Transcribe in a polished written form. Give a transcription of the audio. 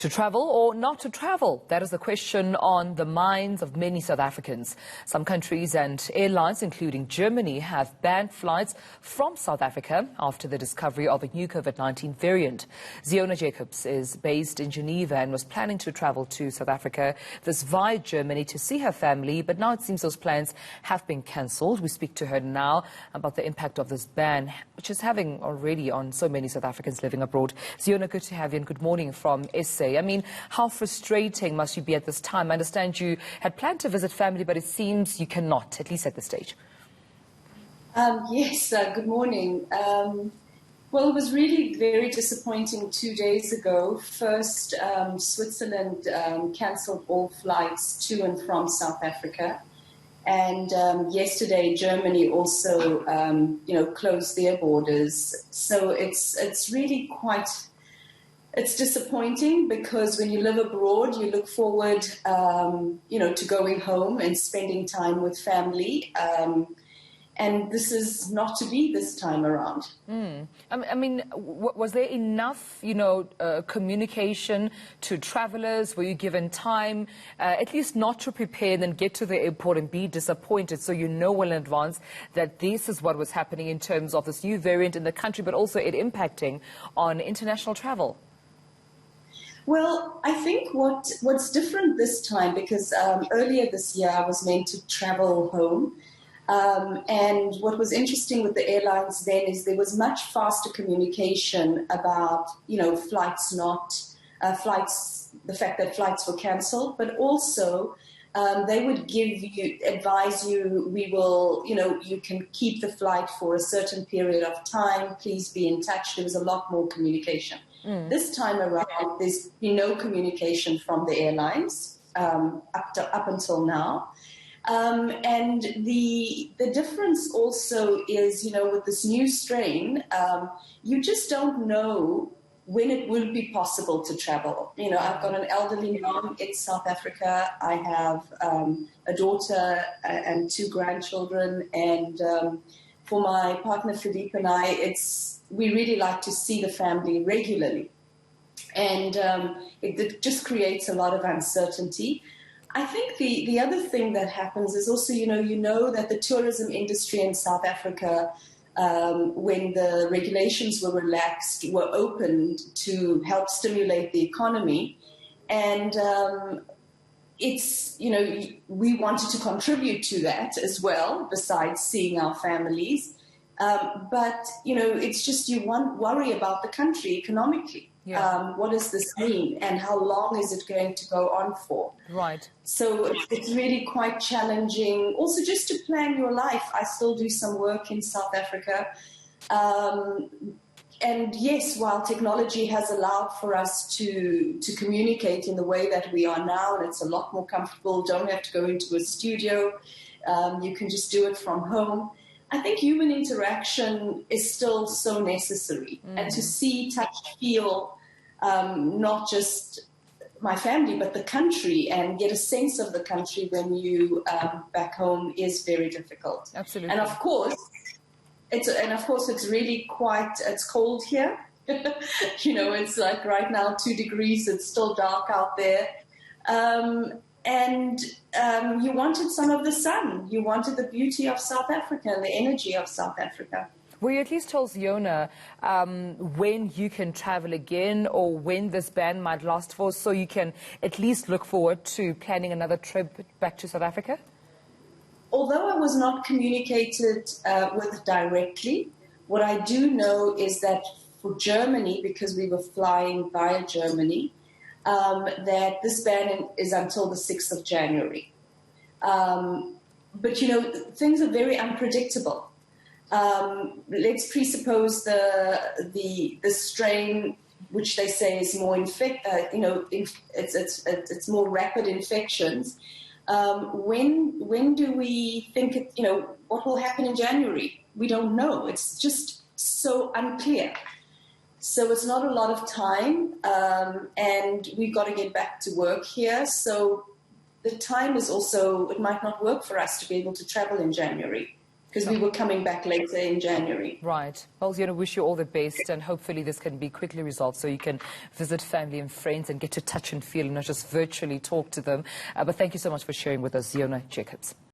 To travel or not to travel? That is the question on the minds of many South Africans. Some countries and airlines, including Germany, have banned flights from South Africa after the discovery of a new COVID-19 variant. Zeona Jacobs is based in Geneva and was planning to travel to South Africa, this via Germany, to see her family, but now it seems those plans have been cancelled. We speak to her now about the impact of this ban, which is having already on so many South Africans living abroad. Zeona, good to have you and good morning from SA. I mean, how frustrating must you be at this time? I understand you had planned to visit family, but it seems you cannot, at least at this stage. Yes, good morning. Well, it was really very disappointing 2 days ago. First, Switzerland cancelled all flights to and from South Africa. And yesterday, Germany also, closed their borders. So it's really quite... It's disappointing because when you live abroad, you look forward, to going home and spending time with family. And this is not to be this time around. I mean, was there enough, communication to travelers? Were you given time, at least not to prepare and then get to the airport and be disappointed, so you know well in advance that this is what was happening in terms of this new variant in the country, but also it impacting on international travel? Well, I think what's different this time, because earlier this year I was meant to travel home, and what was interesting with the airlines then is there was much faster communication about, flights, the fact that flights were cancelled, but also they would advise you, we will, you can keep the flight for a certain period of time, please be in touch. There was a lot more communication. This time around, there's been no communication from the airlines up until now. And the difference also is, with this new strain, you just don't know when it will be possible to travel. I've got an elderly mom in South Africa. I have a daughter and 2 grandchildren. And for my partner, Philippe, and I, we really like to see the family regularly. And it just creates a lot of uncertainty. I think the other thing that happens is also, that the tourism industry in South Africa, when the regulations were relaxed, were opened to help stimulate the economy. And we wanted to contribute to that as well, besides seeing our families. But, it's just you worry about the country economically. Yeah. What does this mean and how long is it going to go on for? Right. So it's really quite challenging. Also, just to plan your life. I still do some work in South Africa. And yes, while technology has allowed for us to communicate in the way that we are now, and it's a lot more comfortable, don't have to go into a studio, you can just do it from home. I think human interaction is still so necessary. And to see, touch, feel, not just my family, but the country, and get a sense of the country when you back home is very difficult. Absolutely. And of course, it's really it's cold here. It's like right now 2 degrees. It's still dark out there. And you wanted some of the sun. You wanted the beauty of South Africa and the energy of South Africa. Were you at least told, Zeona, when you can travel again or when this ban might last for, so you can at least look forward to planning another trip back to South Africa? Although I was not communicated with directly, what I do know is that for Germany, because we were flying via Germany, that this ban is until the 6th of January. But, things are very unpredictable. Let's presuppose the strain, which they say is more it's more rapid infections. When do we think what will happen in January? We don't know. It's just so unclear. So it's not a lot of time, and we've got to get back to work here. So the time is also, it might not work for us to be able to travel in January. because we were coming back later in January. Right. Well, Zeona, wish you all the best, and hopefully this can be quickly resolved so you can visit family and friends and get to touch and feel and not just virtually talk to them. But thank you so much for sharing with us, Zeona Jacobs.